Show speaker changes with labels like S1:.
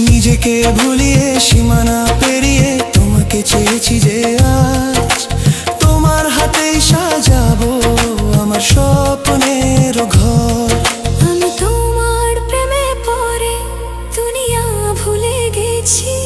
S1: নিজেকে ভুলিয়ে সীমানা পেরিয়ে তোমাকে চেয়েছি যে আজ তোমার হাতেই সাজাবো আমার স্বপ্নের ঘর।
S2: আমি তোমার প্রেমে পড়ে দুনিয়া ভুলে গেছি।